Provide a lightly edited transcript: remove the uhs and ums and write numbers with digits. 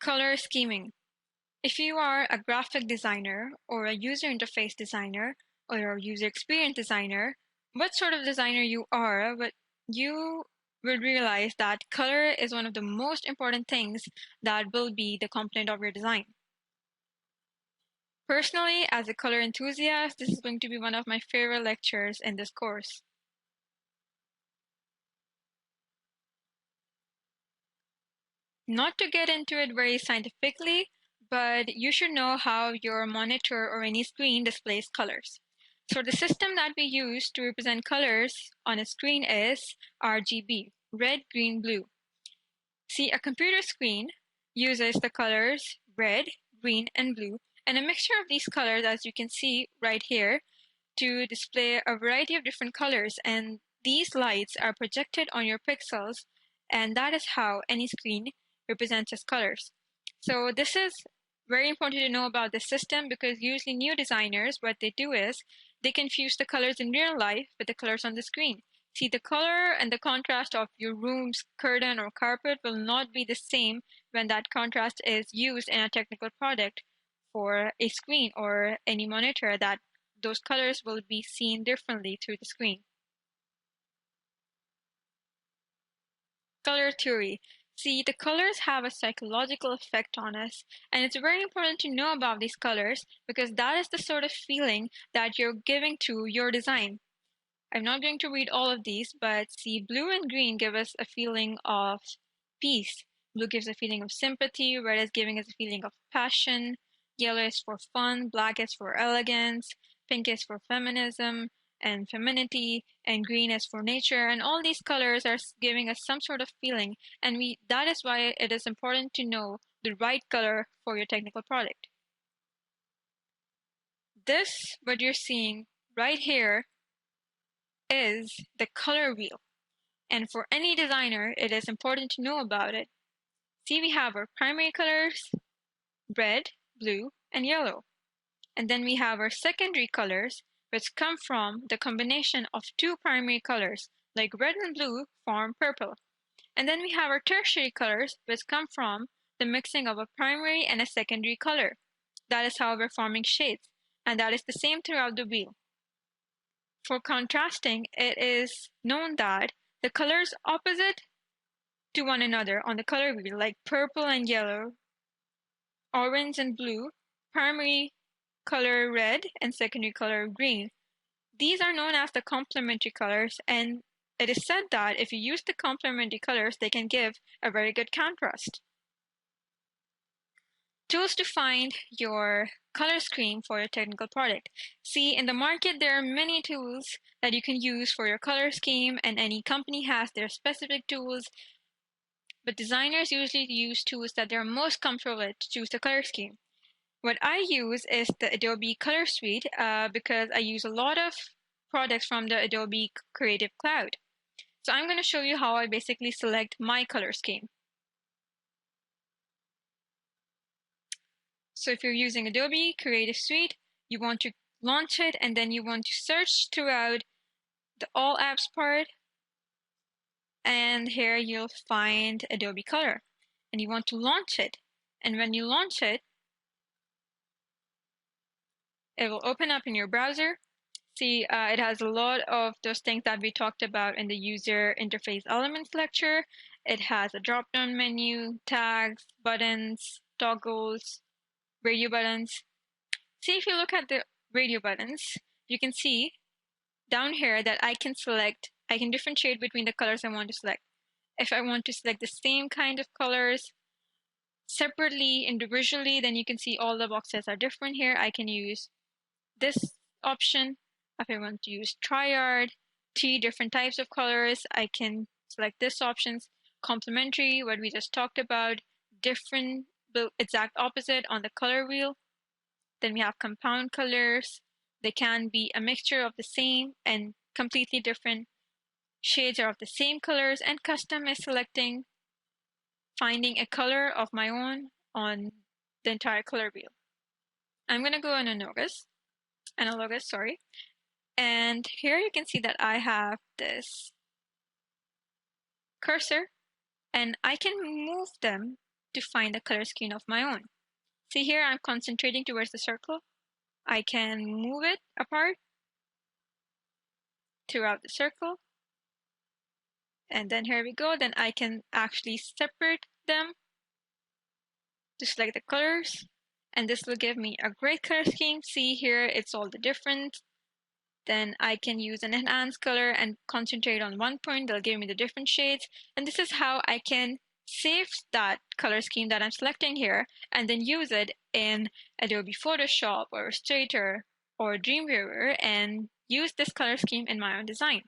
Color scheming. If you are a graphic designer or a user interface designer or a user experience designer, what sort of designer you are, but you will realize that color is one of the most important things that will be the component of your design. Personally, as a color enthusiast, this is going to be one of my favorite lectures in this course. Not to get into it very scientifically, but you should know how your monitor or any screen displays colors. So the system that we use to represent colors on a screen is RGB, red, green, blue. See, a computer screen uses the colors red, green, and blue, and a mixture of these colors, as you can see right here, to display a variety of different colors, and these lights are projected on your pixels, and that is how any screen represents its colors. So this is very important to know about the system, because usually new designers, what they do is they confuse the colors in real life with the colors on the screen. See, the color and the contrast of your room's curtain or carpet will not be the same when that contrast is used in a technical product for a screen or any monitor, that those colors will be seen differently through the screen. Color theory. See, the colors have a psychological effect on us, and it's very important to know about these colors because that is the sort of feeling that you're giving to your design. I'm not going to read all of these, but see, blue and green give us a feeling of peace. Blue gives a feeling of sympathy, red is giving us a feeling of passion, yellow is for fun, black is for elegance, pink is for feminism and femininity, and green is for nature, and all these colors are giving us some sort of feeling, and that is why it is important to know the right color for your technical product. This, what you're seeing right here, is the color wheel. And for any designer, it is important to know about it. See, we have our primary colors, red, blue, and yellow. And then we have our secondary colors, which come from the combination of two primary colors, like red and blue form purple. And then we have our tertiary colors, which come from the mixing of a primary and a secondary color. That is how we're forming shades, and that is the same throughout the wheel. For contrasting, it is known that the colors opposite to one another on the color wheel, like purple and yellow, orange and blue, primary color red, and secondary color green, these are known as the complementary colors, and it is said that if you use the complementary colors, they can give a very good contrast. Tools to find your color scheme for your technical product. See, in the market, there are many tools that you can use for your color scheme, and any company has their specific tools, but designers usually use tools that they're most comfortable with to choose the color scheme. What I use is the Adobe Color Suite because I use a lot of products from the Adobe Creative Cloud. So I'm going to show you how I basically select my color scheme. So if you're using Adobe Creative Suite, you want to launch it, and then you want to search throughout the All Apps part, and here you'll find Adobe Color, and you want to launch it. And when you launch it, it will open up in your browser. See, it has a lot of those things that we talked about in the user interface elements lecture. It has a drop-down menu, tags, buttons, toggles, radio buttons. See, if you look at the radio buttons, you can see down here that I can differentiate between the colors I want to select. If I want to select the same kind of colors separately, individually, then you can see all the boxes are different here. I can use this option. If I want to use triad, 3 different types of colors, I can select this option. Complementary, what we just talked about, different, the exact opposite on the color wheel. Then we have compound colors. They can be a mixture of the same and completely different shades are of the same colors, and custom is selecting, finding a color of my own on the entire color wheel. I'm going to go on analogous, and here you can see that I have this cursor, and I can move them to find a color scheme of my own. See here, I'm concentrating towards the circle. I can move it apart throughout the circle. And then here we go. Then I can actually separate them to select the colors. And this will give me a great color scheme. See here, it's all the different. Then I can use an enhanced color and concentrate on one point. They'll give me the different shades. And this is how I can save that color scheme that I'm selecting here and then use it in Adobe Photoshop or Illustrator or Dreamweaver and use this color scheme in my own design.